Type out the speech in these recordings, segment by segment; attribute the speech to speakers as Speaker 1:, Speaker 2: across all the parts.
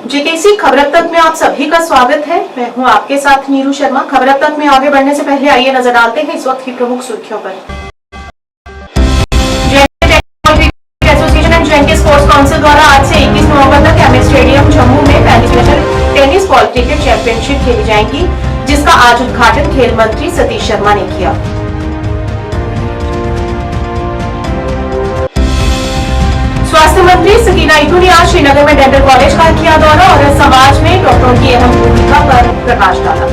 Speaker 1: JKC खबर अब तक में आप सभी का स्वागत है। मैं हूं आपके साथ नीरू शर्मा। खबर अब तक में आगे बढ़ने से पहले आइए नजर डालते हैं इस वक्त की प्रमुख सुर्खियों पर। एसोसिएशन एंड जे&के स्पोर्ट्स काउंसिल द्वारा आज से 21 नवंबर तक एमए स्टेडियम जम्मू में पहली national tennis ball cricket championship खेली जाएगी, जिसका आज उद्घाटन खेल मंत्री सतीश शर्मा ने किया। स्वास्थ्य मंत्री सकीना इटू ने आज श्रीनगर में डेंटल कॉलेज का किया दौरा और समाज में डॉक्टरों की अहम भूमिका पर प्रकाश डाला।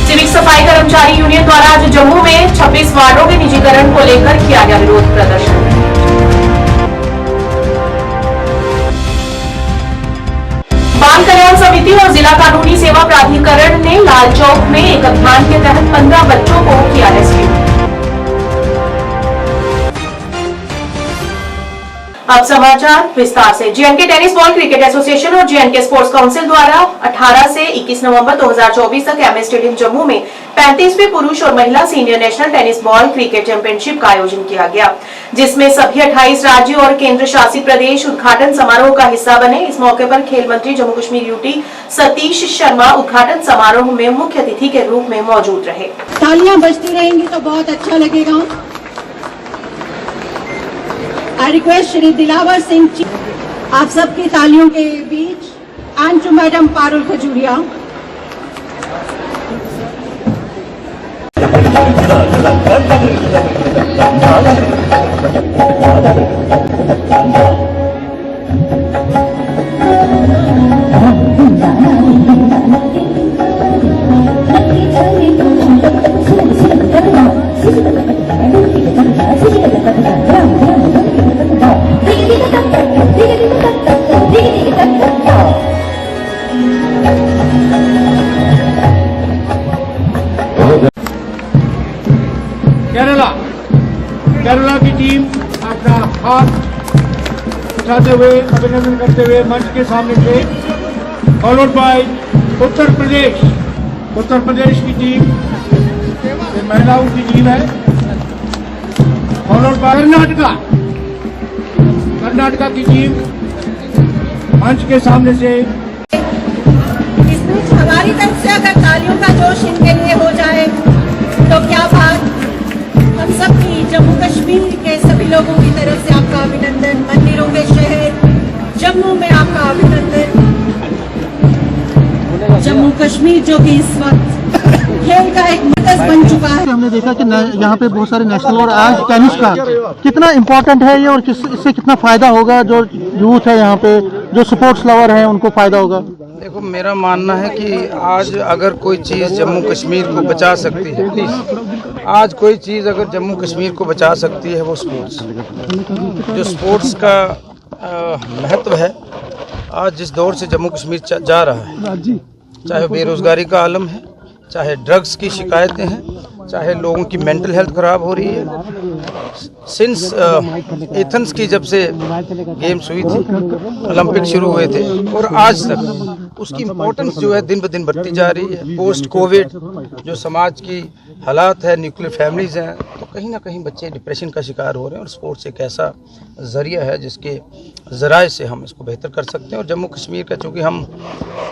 Speaker 1: सिविक सफाई कर्मचारी यूनियन द्वारा आज जम्मू में 26 वार्डों के निजीकरण को लेकर किया गया विरोध प्रदर्शन। बाल कल्याण समिति और जिला कानूनी सेवा प्राधिकरण ने लाल चौक में एक अभियान के तहत 15 बच्चों को किया रेस्क्यू। अब समाचार विस्तार से। जे&के टेनिस बॉल क्रिकेट एसोसिएशन और जे&के स्पोर्ट्स काउंसिल द्वारा 18 से 21 नवंबर 2024 तक एमए स्टेडियम जम्मू में 35वें पुरुष और महिला senior national tennis ball cricket championship का आयोजन किया गया, जिसमें सभी 28 राज्यों और केंद्र शासित प्रदेश उद्घाटन समारोह का हिस्सा बने। इस मौके पर खेल मंत्री जम्मू कश्मीर यूटी सतीश शर्मा उद्घाटन समारोह में मुख्य अतिथि के रूप में मौजूद रहे।
Speaker 2: तालियां बजती रहेंगी तो बहुत अच्छा लगेगा। I request श्री दिलावर सिंह जी आप सबकी तालियों के बीच and to madam Parul Khajuria.
Speaker 3: Kerala की टीम अपना हाथ उठाते हुए अभिनंदन करते हुए मंच के सामने थे, फॉलोड बाय उत्तर प्रदेश की टीम, ये महिलाओं की टीम है, फॉलोड बाय कर्नाटका की टीम मंच के सामने से।
Speaker 2: इसमें हमारी तरफ से अगर तालियों का जोश इनके लिए हो जाए तो क्या बात। हम सब की जम्मू कश्मीर के सभी लोगों की तरफ से आपका अभिनंदन। मंदिरों के शहर जम्मू में आपका अभिनंदन। जम्मू कश्मीर जो कि इस वक्त खेल का एक मरकज बन चुका है।
Speaker 4: हमने देखा कि यहाँ पे बहुत सारे नेशनल और आज टेनिस का कितना इम्पोर्टेंट है ये और इससे कितना फायदा होगा जो यूथ है यहाँ पे, जो स्पोर्ट्स लवर हैं, उनको फायदा होगा।
Speaker 5: देखो, मेरा मानना है कि आज अगर कोई चीज़ जम्मू कश्मीर को बचा सकती है, प्लीज़, आज कोई चीज़ अगर जम्मू कश्मीर को बचा सकती है वो स्पोर्ट्स। जो स्पोर्ट्स का महत्व है आज जिस दौर से जम्मू कश्मीर जा रहा है, चाहे बेरोजगारी का आलम है, चाहे ड्रग्स की शिकायतें हैं, चाहे लोगों की मेंटल हेल्थ खराब हो रही है। सिंस एथेंस की जब से गेम्स हुई थी, ओलंपिक शुरू हुए थे और आज तक उसकी इम्पोर्टेंस जो है दिन ब दिन बढ़ती जा रही है। पोस्ट कोविड जो समाज की हालात है, न्यूक्लियर फैमिलीज़ हैं, तो कहीं ना कहीं बच्चे डिप्रेशन का शिकार हो रहे हैं और स्पोर्ट्स एक ऐसा ज़रिया है जिसके ज़राए से हम इसको बेहतर कर सकते हैं। और जम्मू कश्मीर का चूँकि हम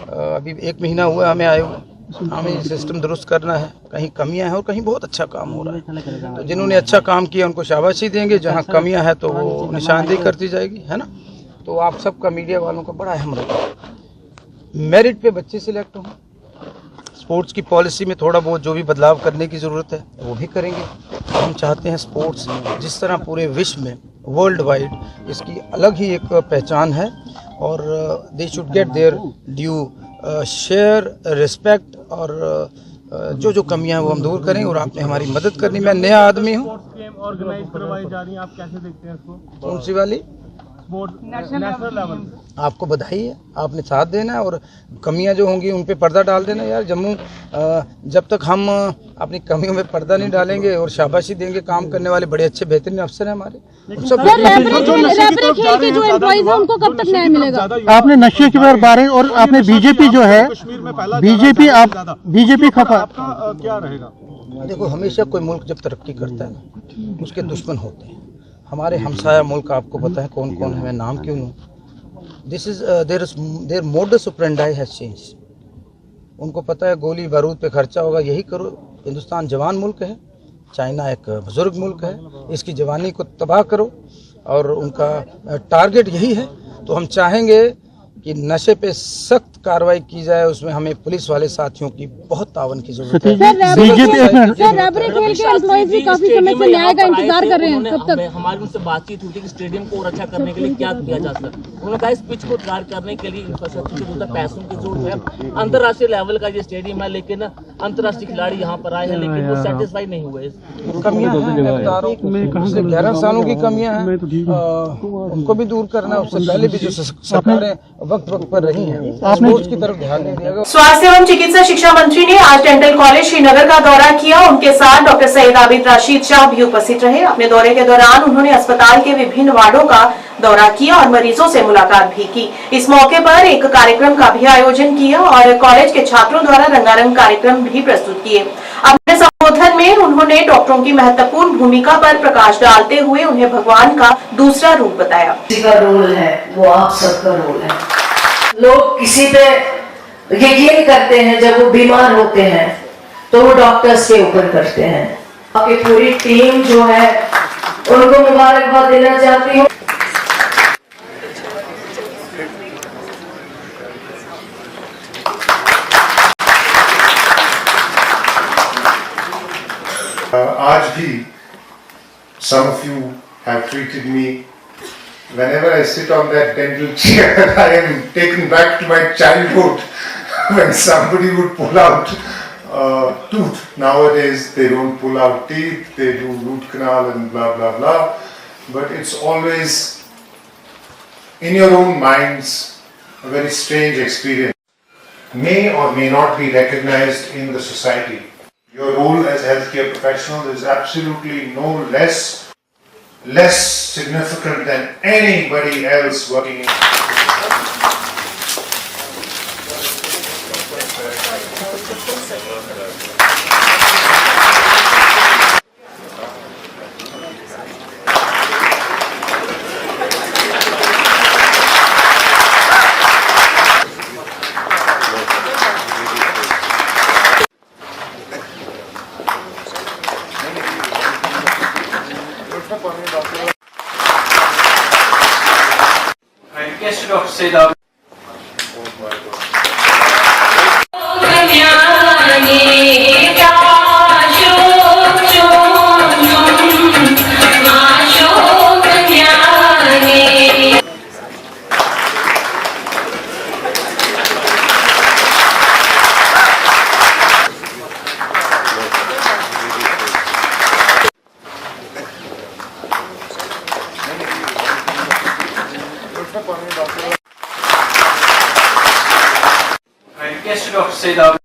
Speaker 5: अभी 1 महीना हुआ हमें आए हुए, हमें सिस्टम दुरुस्त करना है, कहीं कमियां हैं और कहीं बहुत अच्छा काम हो रहा है। तो जिन्होंने अच्छा काम किया उनको शाबाशी देंगे, जहां कमियां हैं तो वो निशानदेही करती जाएगी, है ना। तो आप सबका, मीडिया वालों का बड़ा अहम रोल है। मेरिट पे बच्चे सिलेक्ट हों, स्पोर्ट्स की पॉलिसी में थोड़ा बहुत जो भी बदलाव करने की ज़रूरत है वो भी करेंगे। हम चाहते हैं स्पोर्ट्स जिस तरह पूरे विश्व में वर्ल्ड वाइड इसकी अलग ही एक पहचान है और they should get there due share respect और जो जो कमियां हैं वो हम दूर करें और आपने हमारी मदद करनी। मैं नया आदमी हूँ।
Speaker 3: ऑर्गेनाइज करवाई जा रही है, आप कैसे देखते हैं इसको?
Speaker 5: कौन सी वाली?
Speaker 3: National level.
Speaker 5: आपको बधाई है, आपने साथ देना है और कमियां जो होंगी उन पे पर्दा डाल देना। यार जम्मू जब तक हम अपनी कमियों में पर्दा नहीं डालेंगे और शाबाशी देंगे, काम करने वाले बड़े अच्छे बेहतरीन अफसर हैं हमारे।
Speaker 2: उनको कब तक न्याय मिलेगा?
Speaker 4: आपने नशे के बारे और आपने बीजेपी जो है, बीजेपी खफा
Speaker 3: क्या रहेगा?
Speaker 5: देखो, हमेशा कोई मुल्क जब तरक्की करता है उसके दुश्मन होते हैं। हमारे हमसाया मुल्क आपको पता है कौन कौन है, मैं नाम क्यों लूँ। This is their modus operandi has change. उनको पता है गोली बारूद पे खर्चा होगा, यही करो। हिंदुस्तान जवान मुल्क है, चाइना एक बुजुर्ग मुल्क है, इसकी जवानी को तबाह करो और उनका टारगेट यही है। तो हम चाहेंगे कि नशे पे सख्त कार्रवाई की जाए, उसमें हमें पुलिस वाले साथियों की बहुत तावन की जरूरत है।
Speaker 6: रबरी खेल के एम्प्लॉइज भी काफी समय से न्याय का इंतजार कर रहे हैं, कब तक?
Speaker 7: हमारी उनसे बातचीत हुई थी कि स्टेडियम को रक्षा करने के लिए क्या किया जा सकता है। उन्होंने कहा इस पिच को तैयार करने के लिए इंफ्रास्ट्रक्चर की जरूरत है, पैसों की जरूरत है। अंतर्राष्ट्रीय लेवल का ये स्टेडियम है, लेकिन अंतर्राष्ट्रीय खिलाड़ी यहाँ पर आए हैं, लेकिन वो सेटिस्फाई नहीं हुए।
Speaker 5: कमियां हैं, मैं बता रहा हूं, पिछले 11 सालों की कमियां हैं, उनको भी दूर करना है। उससे पहले भी जो सरकारें वक्त वक्त पर रही हैं, स्पोर्ट्स की तरफ ध्यान नहीं दिया।
Speaker 1: स्वास्थ्य एवं चिकित्सा शिक्षा मंत्री ने आज डेंटल कॉलेज श्रीनगर का दौरा किया। उनके साथ डॉक्टर सईद आबिद राशिद शाह भी उपस्थित रहे। अपने दौरे के दौरान उन्होंने अस्पताल के विभिन्न वार्डों का दौरा किया और मरीजों से मुलाकात भी की। इस मौके पर एक कार्यक्रम का भी आयोजन किया और कॉलेज के छात्रों द्वारा रंगारंग कार्यक्रम भी प्रस्तुत किए। अपने संबोधन में उन्होंने डॉक्टरों की महत्वपूर्ण भूमिका पर प्रकाश डालते हुए उन्हें भगवान का दूसरा रूप बताया।
Speaker 8: किसी का रोल है, वो आप सबका रोल है। लोग किसी पे यकीन करते हैं जब वो बीमार होते हैं तो वो डॉक्टर्स के ऊपर करते हैं। आपकी पूरी टीम जो है उनको मुबारकबाद देना चाहती हूँ।
Speaker 9: आज भी some of you have treated me. Whenever I sit on that dental chair, I am taken back to my childhood when somebody would pull out tooth. Nowadays they don't pull out teeth, they do root canal and blah blah blah. But it's always in your own minds a very strange experience. May or may not be recognized in the society. Your role as healthcare professional is absolutely no less significant than anybody else working in.
Speaker 5: Dr. Said Abid. I request Dr. Said Abid.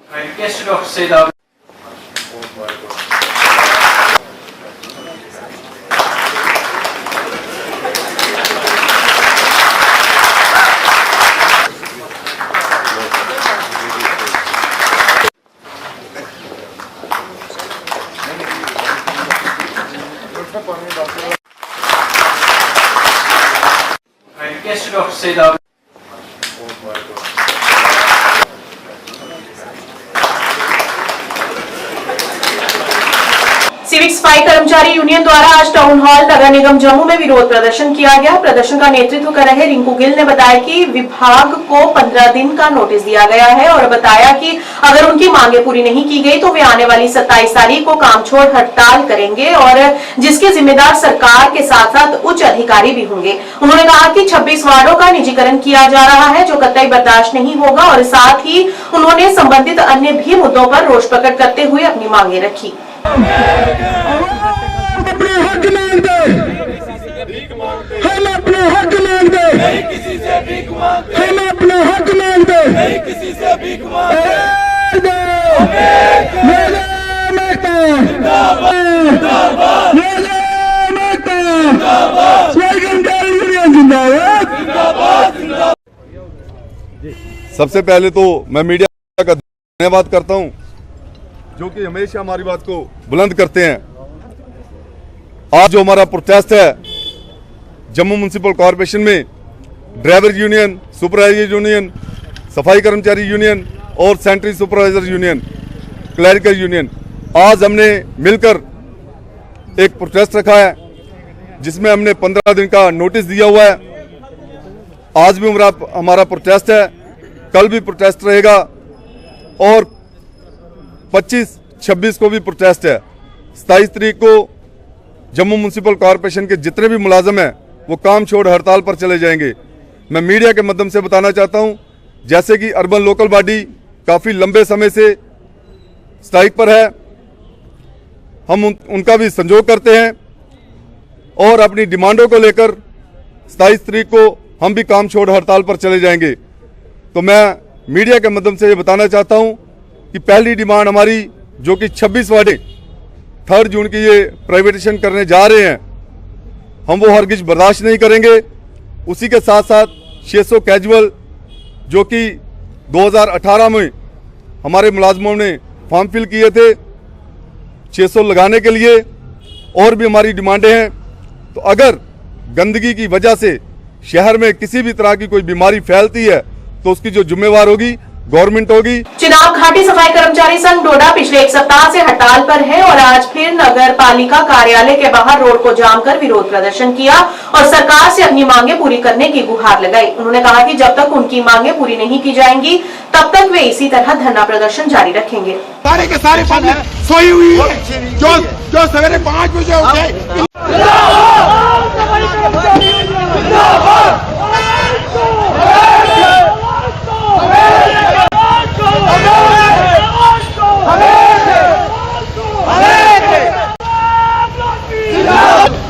Speaker 5: I request Dr. Said Abid. I request Dr. Said Abid.
Speaker 1: Civic सफाई कर्मचारी union द्वारा आज town hall नगर निगम जम्मू में विरोध प्रदर्शन किया गया। प्रदर्शन का नेतृत्व कर रहे रिंकू गिल ने बताया कि विभाग को 15 दिन का नोटिस दिया गया है और बताया कि अगर उनकी मांगे पूरी नहीं की गई तो वे आने वाली 27 तारीख को काम छोड़ हड़ताल करेंगे और जिसके जिम्मेदार सरकार के साथ साथ उच्च अधिकारी भी होंगे। उन्होंने कहा कि 26 वार्डों का निजीकरण किया जा रहा है जो कतई बर्दाश्त नहीं होगा और साथ ही उन्होंने संबंधित अन्य भी मुद्दों पर रोष प्रकट करते हुए अपनी मांगे रखी।
Speaker 3: अपने हक मांगते, हम अपने अपना हक मांगते, नहीं किसी से भीख मांगते, हम अपना हक मांगते, नहीं किसी से भीख मांगते।
Speaker 10: सबसे पहले तो मैं मीडिया का धन्यवाद करता हूं, जो कि हमेशा हमारी बात को बुलंद करते हैं। आज जो हमारा प्रोटेस्ट है जम्मू म्युनिसिपल कॉरपोरेशन में, ड्राइवर यूनियन, सुपरवाइजर यूनियन, सफाई कर्मचारी यूनियन और sanitary supervisor union, clerical union, आज हमने मिलकर एक प्रोटेस्ट रखा है, जिसमें हमने 15 दिन का नोटिस दिया हुआ है। आज भी हमारा प्रोटेस्ट है, कल भी प्रोटेस्ट रहेगा और 25-26 को भी प्रोटेस्ट है। 27 तारीख को जम्मू म्युनिसिपल कॉरपोरेशन के जितने भी मुलाजम हैं वो काम छोड़ हड़ताल पर चले जाएंगे। मैं मीडिया के माध्यम से बताना चाहता हूं, जैसे कि अर्बन लोकल बॉडी काफ़ी लंबे समय से स्ट्राइक पर है, हम उनका भी संजोग करते हैं और अपनी डिमांडों को लेकर 27 तारीख को हम भी काम छोड़ हड़ताल पर चले जाएंगे। तो मैं मीडिया के माध्यम से ये बताना चाहता हूं कि पहली डिमांड हमारी, जो कि 26 वार्डे 3 जून की ये प्राइवेटाइजेशन करने जा रहे हैं, हम वो हरगिज बर्दाश्त नहीं करेंगे। उसी के साथ साथ 600 कैजुअल, जो कि 2018 में हमारे मुलाजमों ने फॉर्म फिल किए थे 600 लगाने के लिए, और भी हमारी डिमांडें हैं। तो अगर गंदगी की वजह से शहर में किसी भी तरह की कोई बीमारी फैलती है तो उसकी जो जिम्मेवार होगी गवर्नमेंट होगी।
Speaker 1: चिनाब घाटी सफाई कर्मचारी संघ डोडा पिछले 1 सप्ताह से हड़ताल पर है और आज फिर नगर पालिका कार्यालय के बाहर रोड को जाम कर विरोध प्रदर्शन किया और सरकार से अपनी मांगे पूरी करने की गुहार लगाई। उन्होंने कहा कि जब तक उनकी मांगे पूरी नहीं की जाएंगी तब तक वे इसी तरह धरना प्रदर्शन जारी रखेंगे।
Speaker 3: सारे के सारे सोई हुई है, जो सवेरे 5 बजे उठे।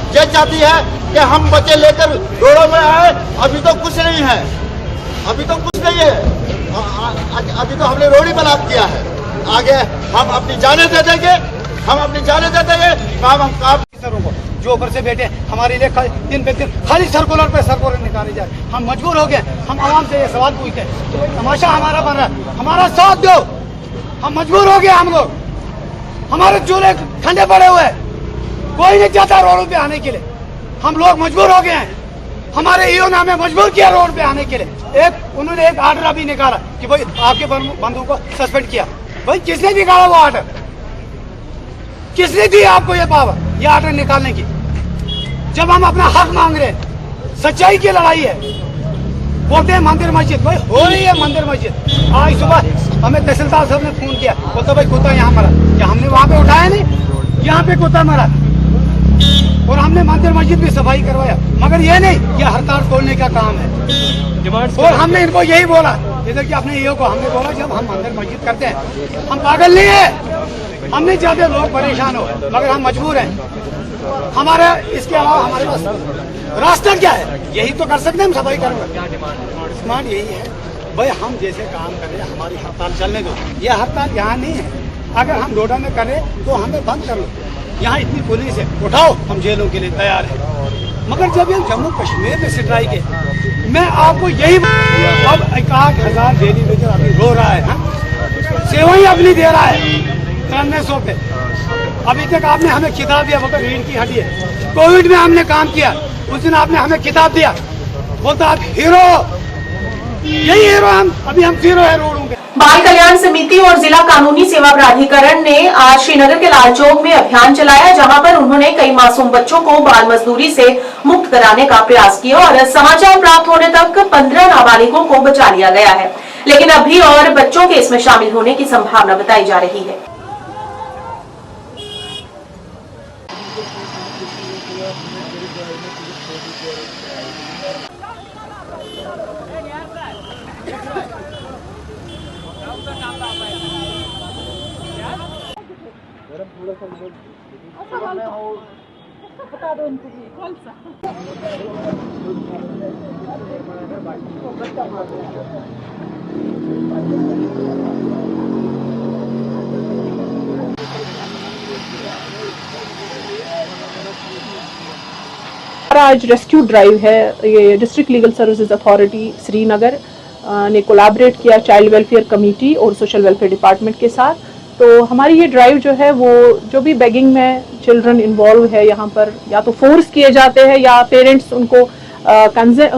Speaker 11: ये चाहती है कि हम बच्चे लेकर रोडों में आए, अभी तो कुछ नहीं है, अभी तो कुछ नहीं है, अभी तो हमने रोड ही ब्लॉक किया है। आगे हम अपनी जाने दे देंगे, हम अपनी जाने दे देंगे। काम जो ऊपर से बैठे हमारे लिए दिन पे दिन खाली सर्कुलर पे सर्कुलर निकाले जाए। हम मजबूर हो गए, हम आवाम से ये सवाल पूछते हैं, तो तमाशा हमारा बन रहा है, हमारा साथ दो। हम मजबूर हो गए, हम लोग, हमारे चूल्हे ठंडे पड़े हुए हैं, कोई नहीं चाहता रोड पे आने के लिए। हम लोग मजबूर हो गए हैं, हमारे ईओ ने हमें मजबूर किया रोड पे आने के लिए। उन्होंने एक आर्डर अभी निकाला कि भाई आपके बंधु को सस्पेंड किया। भाई किसने निकाला वो आर्डर? किसने दी आपको ये पावर, ये आर्डर निकालने की? जब हम अपना हक मांग रहे हैं, सच्चाई की लड़ाई है, बोलते हैं मंदिर मस्जिद, भाई हो रही है मंदिर मस्जिद। आज सुबह हमें तहसीलदार साहब ने फोन किया, बोलते भाई कुत्ता यहाँ मरा, क्या हमने वहाँ पे उठाया नहीं? यहाँ पे कुत्ता मरा और हमने मंदिर मस्जिद भी सफाई करवाया, मगर ये नहीं, ये हड़ताल तोड़ने का काम है। और हमने इनको यही बोला, इधर की अपने ईओ को हमने बोला, जब हम मंदिर मस्जिद करते हैं, हम पागल नहीं है, हम नहीं चाहते लोग परेशान हो, मगर हम मजबूर हैं। हमारा इसके अलावा हमारे पास रास्ता क्या है? यही तो कर सकते हैं, हम सफाई करेंगे। डिमांड यही है भाई, हम जैसे काम कर रहे हैं, हमारी हड़ताल चलने दो। ये हड़ताल यहाँ नहीं है, अगर हम डोडा में करें तो हमें बंद कर लो। यहाँ इतनी पुलिस है, उठाओ, हम जेलों के लिए तैयार हैं। मगर जब ये जम्मू कश्मीर में स्ट्राइक है, मैं आपको यही, अब 1000 डेली वेजर अभी रो रहा है, सेवाएं अपनी दे रहा है 9300 पे। अभी तक आपने हमें किताब दिया, वो तो रीढ़ की हड्डी है। कोविड में हमने काम किया, उस दिन आपने हमें किताब दिया, बोलता आप हीरो, यही हीरो हम, अभी हम जीरो है रोडों पे।
Speaker 1: बाल कल्याण समिति और जिला कानूनी सेवा प्राधिकरण ने आज श्रीनगर के लाल चौक में अभियान चलाया, जहां पर उन्होंने कई मासूम बच्चों को बाल मजदूरी से मुक्त कराने का प्रयास किया और समाचार प्राप्त होने तक 15 नाबालिगों को बचा लिया गया है, लेकिन अभी और बच्चों के इसमें शामिल होने की संभावना बताई जा रही है।
Speaker 6: बता दो उनको भी, कौन सा?
Speaker 12: आज रेस्क्यू ड्राइव है, ये district legal services authority Srinagar ने कोलैबोरेट किया चाइल्ड वेलफेयर कमेटी और सोशल वेलफेयर डिपार्टमेंट के साथ। तो हमारी ये ड्राइव जो है वो जो भी बेगिंग में चिल्ड्रन इन्वॉल्व है यहाँ पर, या तो फोर्स किए जाते हैं या पेरेंट्स उनको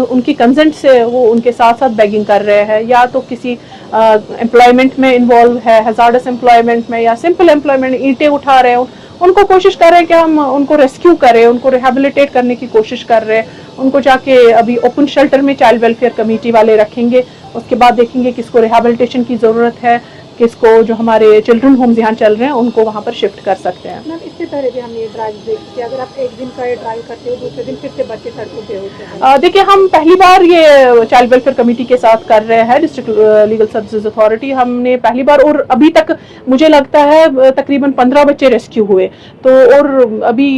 Speaker 12: उनकी कंसेंट से वो उनके साथ साथ बेगिंग कर रहे हैं, या तो किसी एम्प्लॉयमेंट में इन्वॉल्व है, हैजार्डस एम्प्लॉयमेंट में या सिंपल एम्प्लॉयमेंट, ईंटें उठा रहे हैं, उनको कोशिश कर रहे हैं कि हम उनको रेस्क्यू करें, उनको रिहेबिलिटेट करने की कोशिश कर रहे हैं। उनको जाके अभी ओपन शेल्टर में चाइल्ड वेलफेयर कमेटी वाले रखेंगे, उसके बाद देखेंगे किसको रिहेबिलिटेशन की ज़रूरत है, किसको जो हमारे चिल्ड्रन होम्स यहाँ चल रहे हैं उनको वहाँ पर शिफ्ट कर सकते हैं।
Speaker 6: मैम इससे पहले भी हमने ये ड्राइव देखी कि अगर आप एक दिन का ये ड्राइव करते हो, दूसरे दिन फिर से बच्चे सड़कों पे होते हैं।
Speaker 12: देखिए, हम पहली बार ये चाइल्ड वेलफेयर कमेटी के साथ कर रहे हैं, डिस्ट्रिक्ट लीगल सर्विसेज अथॉरिटी, हमने पहली बार, और अभी तक मुझे लगता है तकरीबन 15 बच्चे रेस्क्यू हुए। तो और अभी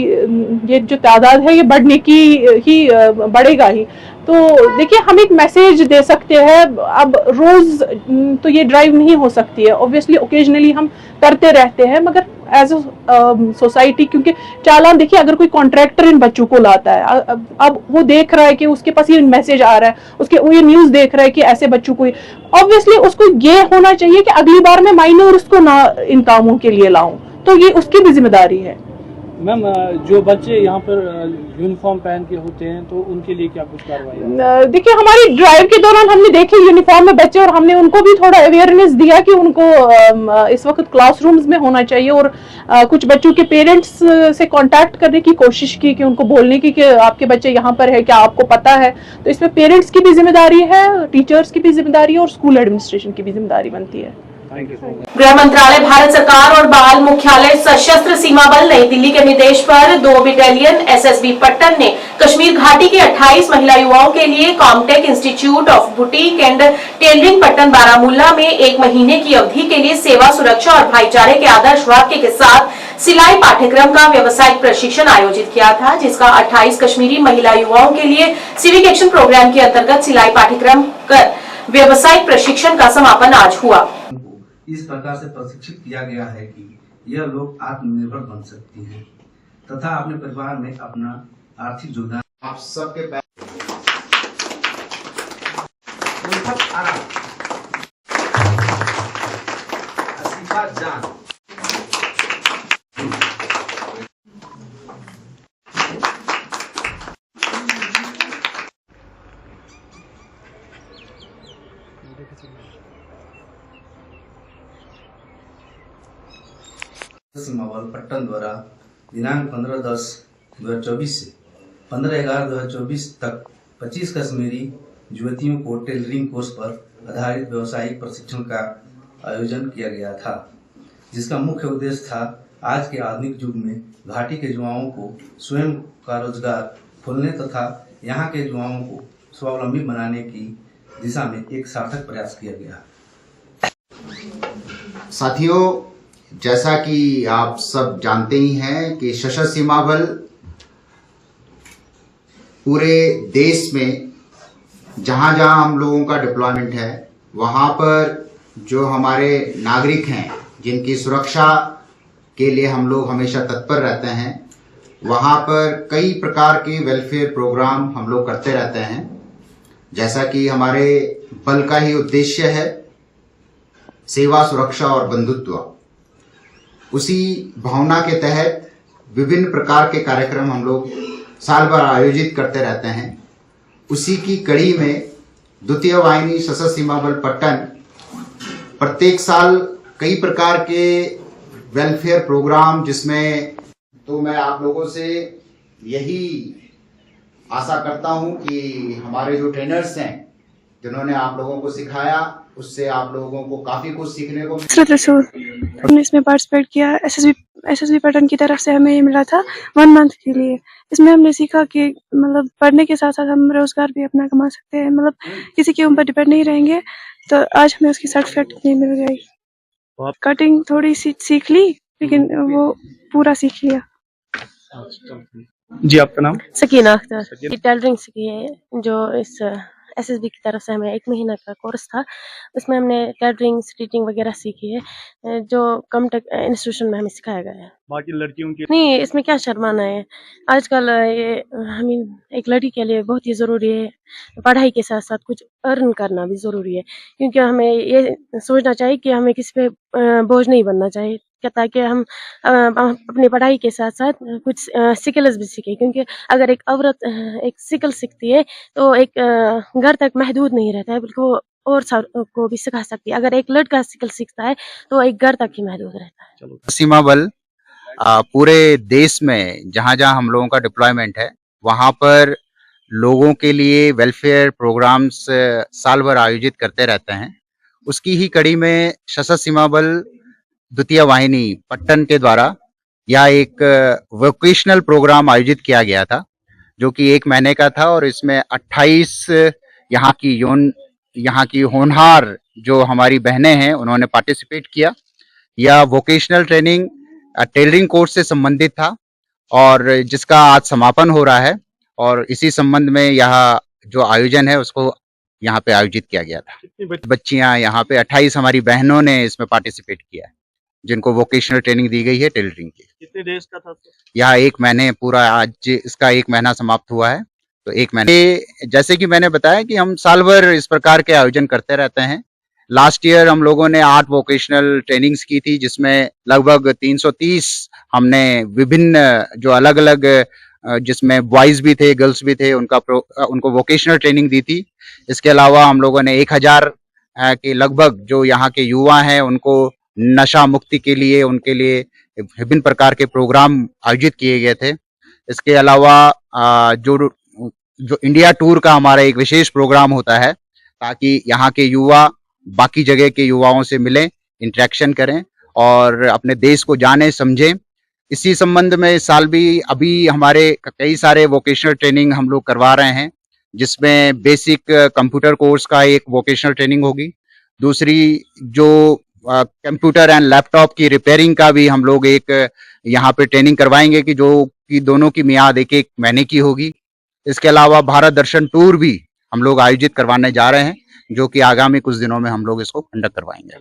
Speaker 12: ये जो तादाद है ये बढ़ने की ही बढ़ेगा ही। तो देखिए, हम एक मैसेज दे सकते हैं, अब रोज तो ये ड्राइव नहीं हो सकती है, ऑब्वियसली ओकेजनली हम करते रहते हैं, मगर एज अ सोसाइटी, क्योंकि चालान देखिए, अगर कोई कॉन्ट्रैक्टर इन बच्चों को लाता है, अब वो देख रहा है कि उसके पास ये मैसेज आ रहा है, उसके वो ये न्यूज देख रहा है कि ऐसे बच्चों को, ऑब्वियसली उसको ये होना चाहिए कि अगली बार मैं माइनर्स को ना इन कामों के लिए लाऊं, तो ये उसकी भी जिम्मेदारी है।
Speaker 13: मैम, जो बच्चे यहाँ पर यूनिफॉर्म पहन के होते हैं तो उनके लिए क्या कुछ कार्रवाई है?
Speaker 12: देखिए, हमारी ड्राइव के दौरान हमने देखे यूनिफॉर्म में बच्चे, और हमने उनको भी थोड़ा अवेयरनेस दिया कि उनको इस वक्त क्लासरूम्स में होना चाहिए, और कुछ बच्चों के पेरेंट्स से कांटेक्ट करने की कोशिश की कि उनको बोलने की कि आपके बच्चे यहाँ पर है, क्या आपको पता है? तो इसमें पेरेंट्स की भी जिम्मेदारी है, टीचर्स की भी जिम्मेदारी है, और स्कूल एडमिनिस्ट्रेशन की भी जिम्मेदारी बनती है।
Speaker 1: गृह मंत्रालय, भारत सरकार और बाल मुख्यालय सशस्त्र सीमा बल नई दिल्ली के निर्देश पर 2 बटालियन एसएसबी पट्टन ने कश्मीर घाटी के 28 महिला युवाओं के लिए Comtech institute of boutique and tailoring Pattan Baramulla में 1 महीने की अवधि के लिए सेवा, सुरक्षा और भाईचारे के आदर्श वाक्य के साथ सिलाई पाठ्यक्रम का व्यावसायिक प्रशिक्षण आयोजित किया था, जिसका 28 कश्मीरी महिला युवाओं के लिए सिविक एक्शन प्रोग्राम के अंतर्गत सिलाई पाठ्यक्रम कर व्यावसायिक प्रशिक्षण का समापन आज हुआ।
Speaker 14: इस प्रकार से प्रशिक्षित किया गया है कि यह लोग आत्मनिर्भर बन सकती हैं तथा अपने परिवार में अपना आर्थिक योगदान।
Speaker 11: आप सबके
Speaker 14: सीमा बल पट्टन द्वारा दिनांक 15/10/2024 से 15/11/2024 तक 25 कश्मीरी युवतियों को टेलरिंग कोर्स पर आधारित व्यावसायिक प्रशिक्षण का आयोजन किया गया था, जिसका मुख्य उद्देश्य था आज के आधुनिक युग में घाटी के युवाओं को स्वयं का रोजगार खोलने तथा यहाँ के युवाओं को स्वावलंबी बनाने की दिशा में एक सार्थक प्रयास किया गया।
Speaker 11: साथियों, जैसा कि आप सब जानते ही हैं कि सशस्त्र सीमा बल पूरे देश में जहां जहां हम लोगों का डिप्लॉयमेंट है, वहां पर जो हमारे नागरिक हैं जिनकी सुरक्षा के लिए हम लोग हमेशा तत्पर रहते हैं, वहां पर कई प्रकार के वेलफेयर प्रोग्राम हम लोग करते रहते हैं। जैसा कि हमारे बल का ही उद्देश्य है सेवा, सुरक्षा और बंधुत्व, उसी भावना के तहत विभिन्न प्रकार के कार्यक्रम हम लोग साल भर आयोजित करते रहते हैं। उसी की कड़ी में द्वितीय वाहिनी सशस्त्र सीमा बल पट्टन प्रत्येक साल कई प्रकार के वेलफेयर प्रोग्राम, जिसमें तो मैं आप लोगों से यही आशा करता हूं कि हमारे जो ट्रेनर्स हैं जिन्होंने आप लोगों को सिखाया, उससे आप लोगों को काफी कुछ सीखने को
Speaker 6: हमने इसमें पार्टिसिपेट किया। एसएसबी पैटर्न की तरफ से हमें ये मिला था 1 मंथ के लिए। इसमें हमने सीखा कि मतलब पढ़ने के साथ साथ हम रोजगार भी अपना कमा सकते हैं, मतलब किसी के ऊपर डिपेंड नहीं रहेंगे। तो आज हमें उसकी सर्टिफिकेट नहीं मिल गई। कटिंग थोड़ी सी सीख ली, लेकिन वो पूरा सीख लिया।
Speaker 15: जी, आपका नाम?
Speaker 6: सकीना अख्तर। ये टेलरिंग सीखी है जो इस एसएसबी की तरफ से हमें 1 महीना का कोर्स था। उसमें हमने टेलरिंग, स्टिचिंग वगैरह सीखी है जो कमटेक इंस्टीट्यूशन में हमें सिखाया गया है।
Speaker 15: बाकी लड़कियों की
Speaker 6: नहीं, इसमें क्या शर्माना है। आजकल ये हमें एक लड़की के लिए बहुत ही ज़रूरी है, पढ़ाई के साथ-साथ कुछ अर्न करना भी ज़रूरी है। क्योंकि हमें ये सोचना चाहिए कि हमें किसी पे बोझ नहीं बनना चाहिए ताकि हम अपनी पढ़ाई के साथ-साथ कुछ स्किल्स भी सीखें। क्योंकि अगर एक औरत एक स्किल सीखती है तो एक घर तक महदूद नहीं रहता है बल्कि वो और को भी सिखा सकती है। अगर एक लड़का स्किल सीखता है तो एक घर तक ही महदूद रहता है।
Speaker 16: सीमा बल पूरे देश में जहाँ जहाँ हम लोगों का डिप्लॉयमेंट है वहाँ पर लोगों के लिए वेलफेयर प्रोग्राम्स साल भर आयोजित करते रहते हैं। उसकी ही कड़ी में सशस्त्र सीमा बल द्वितीय वाहिनी पट्टन के द्वारा यह एक वोकेशनल प्रोग्राम आयोजित किया गया था जो कि 1 महीने का था और इसमें 28 यहाँ की होनहार जो हमारी बहनें हैं उन्होंने पार्टिसिपेट किया। यह वोकेशनल ट्रेनिंग टेलरिंग कोर्स से संबंधित था और जिसका आज समापन हो रहा है और इसी संबंध में यह जो आयोजन है उसको यहाँ पे आयोजित किया गया था। बच्चियां यहाँ पे 28 हमारी बहनों ने इसमें पार्टिसिपेट किया है जिनको वोकेशनल ट्रेनिंग दी गई है टेलरिंग की।
Speaker 15: कितने देश का था?
Speaker 16: यह 1 महीने पूरा, आज इसका 1 महीना समाप्त हुआ है तो 1 महीने जैसे कि मैंने बताया कि हम साल भर इस प्रकार के आयोजन करते रहते हैं। लास्ट ईयर हम लोगों ने 8 वोकेशनल ट्रेनिंग्स की थी जिसमें लगभग 330 हमने विभिन्न जो अलग अलग जिसमें बॉयज भी थे गर्ल्स भी थे उनको वोकेशनल ट्रेनिंग दी थी। इसके अलावा हम लोगों ने 1000 के लगभग जो यहाँ के युवा हैं उनको नशा मुक्ति के लिए उनके लिए विभिन्न प्रकार के प्रोग्राम आयोजित किए गए थे। इसके अलावा जो इंडिया टूर का हमारा एक विशेष प्रोग्राम होता है ताकि यहाँ के युवा बाकी जगह के युवाओं से मिलें, इंटरेक्शन करें और अपने देश को जाने समझें। इसी संबंध में इस साल भी अभी हमारे कई सारे वोकेशनल ट्रेनिंग हम लोग करवा रहे हैं जिसमें बेसिक कंप्यूटर कोर्स का एक वोकेशनल ट्रेनिंग होगी। दूसरी जो कंप्यूटर एंड लैपटॉप की रिपेयरिंग का भी हम लोग एक यहाँ पे ट्रेनिंग करवाएंगे कि जो कि दोनों की मियाद 1-1 महीने की होगी। इसके अलावा भारत दर्शन टूर भी हम लोग आयोजित करवाने जा रहे हैं जो कि आगामी कुछ दिनों में हम लोग इसको कंडक्ट करवाएंगे।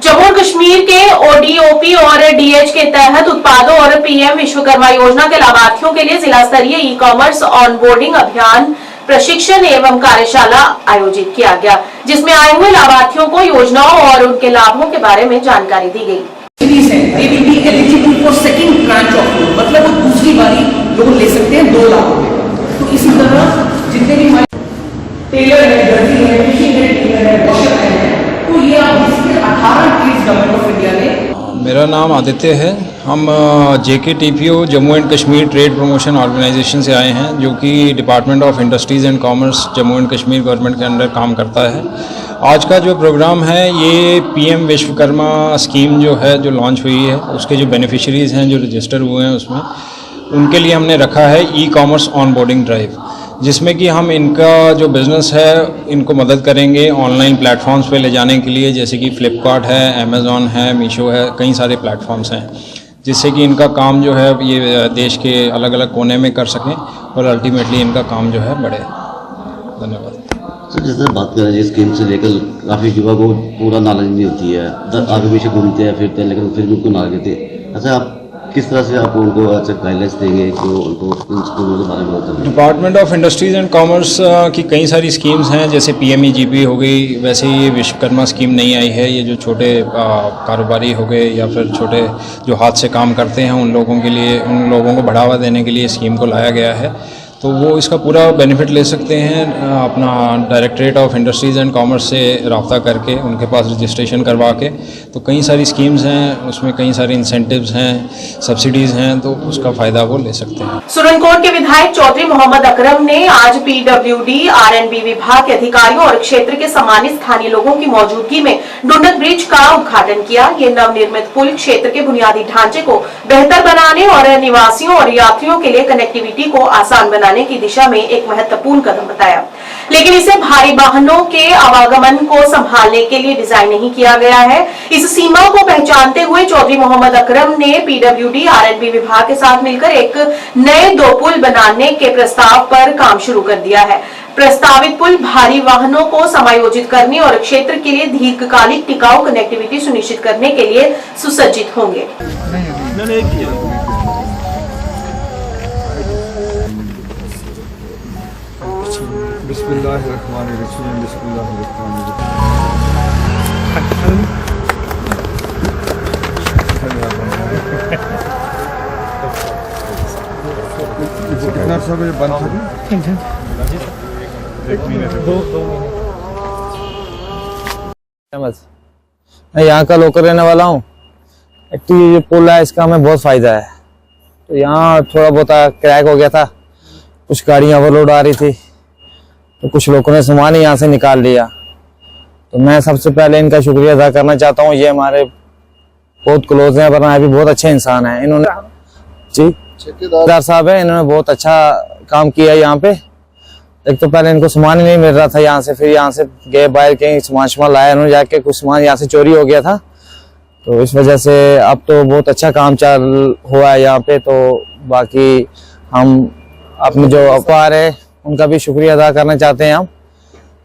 Speaker 1: जम्मू और कश्मीर के ओडीओपी और डीएच के तहत उत्पादों और पीएम विश्वकर्मा योजना के लाभार्थियों के लिए जिला स्तरीय ई कॉमर्स ऑनबोर्डिंग अभियान प्रशिक्षण एवं कार्यशाला आयोजित किया गया जिसमें आए हुए लाभार्थियों को योजनाओं और उनके लाभों के बारे में जानकारी दी गई।
Speaker 17: मतलब वो दूसरी बारी लोग ले सकते हैं 2 लाख रुपए। तो इसी तरह जितने भी टेलर है, दर्जी है, फिशिंग है, टेलर है, वॉशर है, तो ये आप इसके 18 ट्रेड्स गवर्नमेंट ऑफ इंडिया ने।
Speaker 18: मेरा नाम आदित्य है। हम JKTPO Jammu and Kashmir trade promotion organisation से आए हैं जो कि department of industries and commerce Jammu and Kashmir government के अंडर काम करता है। आज का जो प्रोग्राम है ये PM विश्वकर्मा स्कीम जो है जो लॉन्च हुई है उसके जो बेनिफिशरीज़ हैं जो रजिस्टर हुए हैं उसमें उनके लिए हमने रखा है ई कॉमर्स ऑनबोर्डिंग ड्राइव जिसमें कि हम इनका जो बिज़नेस है इनको मदद करेंगे ऑनलाइन प्लेटफॉर्म्स पे ले जाने के लिए, जैसे कि फ्लिपकार्ट है, अमेज़ॉन है, मीशो है, कई सारे प्लेटफॉर्म्स हैं जिससे कि इनका काम जो है ये देश के अलग अलग कोने में कर सकें और अल्टीमेटली इनका काम जो है बढ़े। धन्यवाद।
Speaker 19: सर जैसे बात करें जिस स्कीम से लेकर काफ़ी युवा को पूरा नॉलेज नहीं होती है, आगे पीछे घूमते हैं फिरते हैं लेकिन फिर भी उनको नॉलेज देते हैं। अच्छा आप किस तरह से आप उनको अच्छा गाइडलाइंस देंगे कि उनको इन स्कीमों के बारे में बताएं?
Speaker 18: Department of industries and commerce की कई सारी स्कीम्स हैं जैसे PMEGP हो गई, वैसे ही विश्वकर्मा स्कीम नहीं आई है। ये जो छोटे कारोबारी हो गए या फिर छोटे जो हाथ से काम करते हैं उन लोगों के लिए, उन लोगों को बढ़ावा देने के लिए स्कीम को लाया गया है तो वो इसका पूरा बेनिफिट ले सकते हैं। अपना directorate of industries and commerce से रब्ता करके उनके पास रजिस्ट्रेशन करवा के, तो कई सारी स्कीम्स हैं उसमें कई सारे इंसेंटिव्स हैं, सब्सिडीज़ हैं, तो उसका फ़ायदा वो ले सकते हैं।
Speaker 1: सुरनकोट के विधायक चौधरी मोहम्मद अकरम ने आज PWD RNB विभाग के अधिकारियों और क्षेत्र के सम्मानित स्थानीय लोगों की मौजूदगी में डुंडक ब्रिज का उद्घाटन किया। ये नवनिर्मित पुल क्षेत्र के बुनियादी ढांचे को बेहतर बनाने और निवासियों और यात्रियों के लिए कनेक्टिविटी को आसान बनाने बनाने की दिशा में एक महत्वपूर्ण कदम बताया। लेकिन इसे भारी वाहनों के आवागमन को संभालने के लिए डिजाइन नहीं किया गया है। इस सीमा को पहचानते हुए चौधरी मोहम्मद अकरम ने पीडब्ल्यूडी आरएंडबी विभाग के साथ मिलकर एक नए 2 पुल बनाने के प्रस्ताव पर काम शुरू कर दिया है। प्रस्तावित पुल भारी वाहनों को समायोजित करने और क्षेत्र के लिए दीर्घकालिक टिकाऊ कनेक्टिविटी सुनिश्चित करने के लिए सुसज्जित होंगे।
Speaker 10: कितना समय बंद था?
Speaker 20: मैं यहाँ का लोकल रहने वाला हूँ। एक्चुअली ये पुल है, इसका हमें बहुत फायदा है। तो यहाँ थोड़ा बहुत क्रैक हो गया था, कुछ गाड़ियाँ ओवरलोड आ रही थी, तो कुछ लोगों ने सामान ही यहाँ से निकाल लिया। तो मैं सबसे पहले इनका शुक्रिया अदा करना चाहता हूँ। ये हमारे बहुत क्लोज हैं, वरना भी बहुत अच्छे इंसान हैं। इन्होंने जी ठेकेदार साहब है, इन्होंने बहुत अच्छा काम किया यहाँ पे। एक तो पहले इनको सामान ही नहीं मिल रहा था यहाँ से, फिर यहाँ से गए बाहर कहीं सामान लाया इन्होंने जाके, कुछ सामान यहाँ से चोरी हो गया था। तो इस वजह से अब तो बहुत अच्छा काम चल हुआ है यहाँ पे। तो बाकी हम अपने जो अखबार है उनका भी शुक्रिया अदा करना चाहते हैं हम।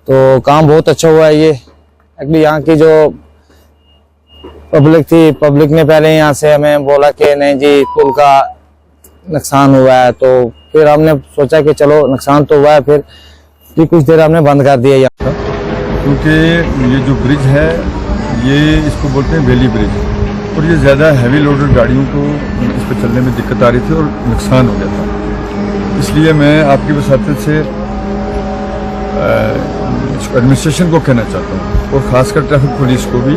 Speaker 20: तो काम बहुत अच्छा हुआ है। ये एक्चुअली यहाँ की जो पब्लिक थी, पब्लिक ने पहले यहाँ से हमें बोला कि नहीं जी पुल का नुकसान हुआ है, तो फिर हमने सोचा कि चलो नुकसान तो हुआ है, फिर कुछ देर हमने बंद कर दिया यहाँ।
Speaker 10: क्योंकि ये जो ब्रिज है ये इसको बोलते हैं वैली ब्रिज, और ये ज़्यादा हैवी लोडेड गाड़ियों को इस पर चलने में दिक्कत आ रही थी और नुकसान हो गया था। इसलिए मैं आपकी वसातत से एडमिनिस्ट्रेशन को कहना चाहता हूँ, और ख़ासकर ट्रैफिक पुलिस को भी,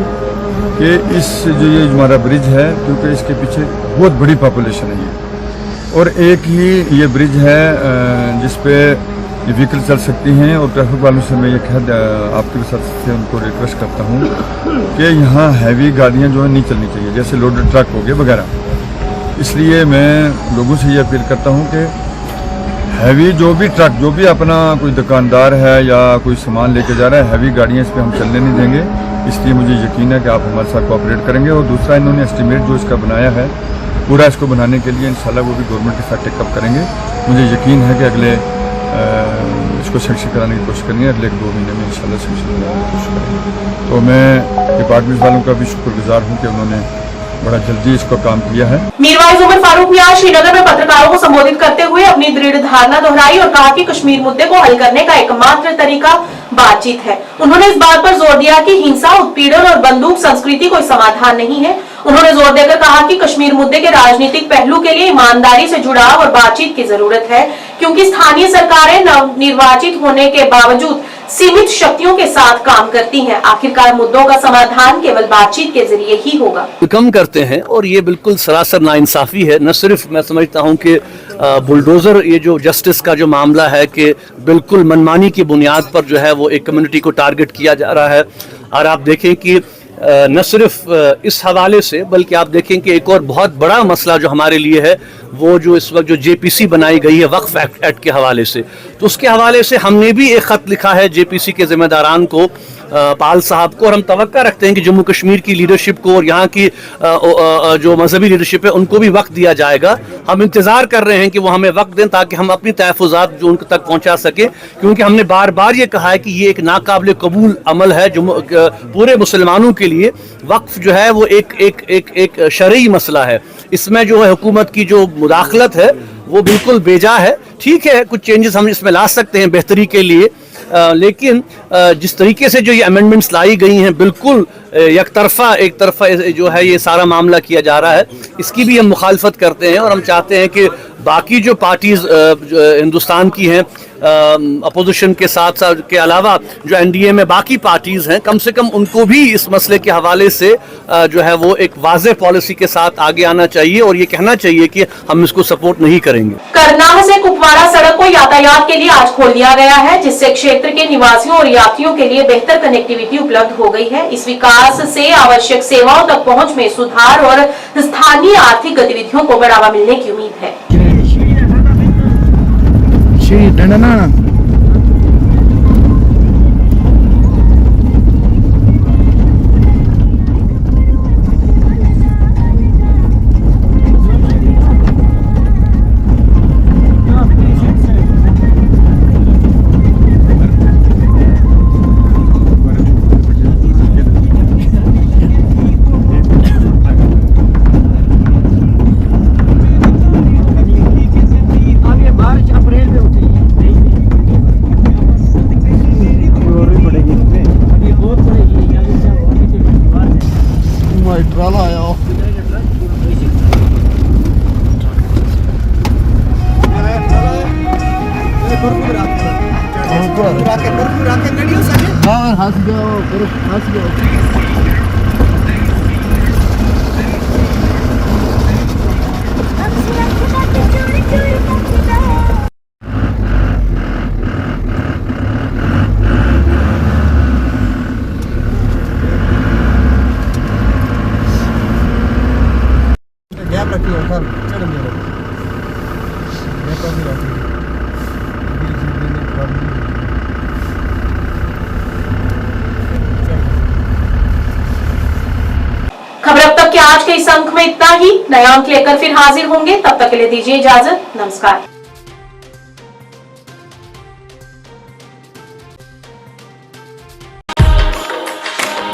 Speaker 10: कि इस जो ये हमारा ब्रिज है, क्योंकि इसके पीछे बहुत बड़ी पॉपुलेशन है ये, और एक ही ये ब्रिज है जिस पे ये व्हीकल चल सकती हैं। और ट्रैफिक वालों से मैं ये आपकी वसातत से उनको रिक्वेस्ट करता हूँ कि यहाँ हैवी गाड़ियाँ जो है नहीं चलनी चाहिए, जैसे लोडेड ट्रक हो गए वगैरह। इसलिए मैं लोगों से ये अपील करता हूँ कि हैवी जो भी ट्रक, जो भी अपना कोई दुकानदार है या कोई सामान लेके जा रहा है, हैवी गाड़ियाँ इस पर हम चलने नहीं देंगे। इसलिए मुझे यकीन है कि आप हमारे साथ कोऑपरेट करेंगे। और दूसरा, इन्होंने एस्टीमेट जो इसका बनाया है पूरा, इसको बनाने के लिए इंशाल्लाह वो भी गवर्नमेंट के साथ टेकअप करेंगे। मुझे यकीन है कि अगले इसको सैंक्शन कराने की कोशिश करेंगे, अगले 2 महीने में इंशाल्लाह सैंक्शन कराने की कोशिश करेंगे। तो मैं डिपार्टमेंट वालों का भी शुक्रगुजार हूँ कि उन्होंने बड़ा जल्दी इसको काम किया है।
Speaker 1: मीरवाइज उमर फारूक ने आज श्रीनगर में पत्रकारों को संबोधित करते हुए अपनी दृढ़ धारणा दोहराई और कहा कि कश्मीर मुद्दे को हल करने का एकमात्र तरीका बातचीत है। उन्होंने इस बात पर जोर दिया कि हिंसा, उत्पीड़न और बंदूक संस्कृति कोई समाधान नहीं है। उन्होंने जोर देकर कहा कि कश्मीर मुद्दे के राजनीतिक पहलू के लिए ईमानदारी से जुड़ाव और बातचीत की जरूरत है, क्योंकि स्थानीय सरकारें नवनिर्वाचित होने के बावजूद सीमित शक्तियों के साथ काम करती हैं। आखिरकार मुद्दों का समाधान केवल बातचीत के जरिए ही होगा।
Speaker 21: कम करते हैं, और ये बिल्कुल सरासर नाइंसाफी है। न सिर्फ मैं समझता हूँ कि बुलडोजर, ये जो जस्टिस का जो मामला है कि बिल्कुल मनमानी की बुनियाद पर जो है वो एक कम्युनिटी को टारगेट किया जा रहा है। और आप देखें कि न सिर्फ इस हवाले से, बल्कि आप देखें कि एक और बहुत बड़ा मसला जो हमारे लिए है, वो जो इस वक्त जो जेपीसी बनाई गई है वक्फ एक्ट के हवाले से, तो उसके हवाले से हमने भी एक ख़त लिखा है जेपीसी के जिम्मेदारान को, पाल साहब को, और हम तवक्का रखते हैं कि जम्मू कश्मीर की लीडरशिप को और यहाँ की जो मजहबी लीडरशिप है उनको भी वक्त दिया जाएगा। हम इंतज़ार कर रहे हैं कि वो हमें वक्त दें ताकि हम अपनी तहफ़्फ़ुज़ात जो उनके तक पहुँचा सकें, क्योंकि हमने बार बार ये कहा है कि ये एक नाकाबिल कबूल अमल है पूरे मुसलमानों के लिए। वक्फ जो है वो एक शरई मसला है, इसमें जो है हुकूमत की जो मुदाखलत है वो बिल्कुल बेजा है। ठीक है, कुछ चेंजेस हम इसमें ला सकते हैं बेहतरी के लिए, लेकिन जिस तरीके से जो ये अमेंडमेंट्स लाई गई हैं, बिल्कुल एक तरफा जो है ये सारा मामला किया जा रहा है, इसकी भी हम मुखालफत करते हैं। और हम चाहते हैं कि बाकी जो पार्टीज़ हिंदुस्तान की हैं, अपोजिशन के साथ के अलावा जो एनडीए में बाकी पार्टीज़ हैं, कम से कम उनको भी इस मसले के हवाले से जो है वो एक वाज़ेह पॉलिसी के साथ आगे आना चाहिए और ये कहना चाहिए कि हम इसको सपोर्ट नहीं करेंगे।
Speaker 1: करनाह से कुपवाड़ा सड़क को यातायात के लिए आज खोल दिया गया है, जिससे क्षेत्र के निवासियों और यात्रियों के लिए बेहतर कनेक्टिविटी उपलब्ध हो गई है। इस विकास से आवश्यक सेवाओं तक पहुंच में सुधार और स्थानीय आर्थिक गतिविधियों को बढ़ावा मिलने की उम्मीद है।
Speaker 3: डंडना ट्राला आया हाँ हंस गया गैप रखी है सर चढ़ मेरे गैप रखी है
Speaker 1: खबर अब तक के आज के इस अंक में इतना ही। नया अंक लेकर फिर हाजिर होंगे, तब तक के लिए दीजिए इजाजत। नमस्कार।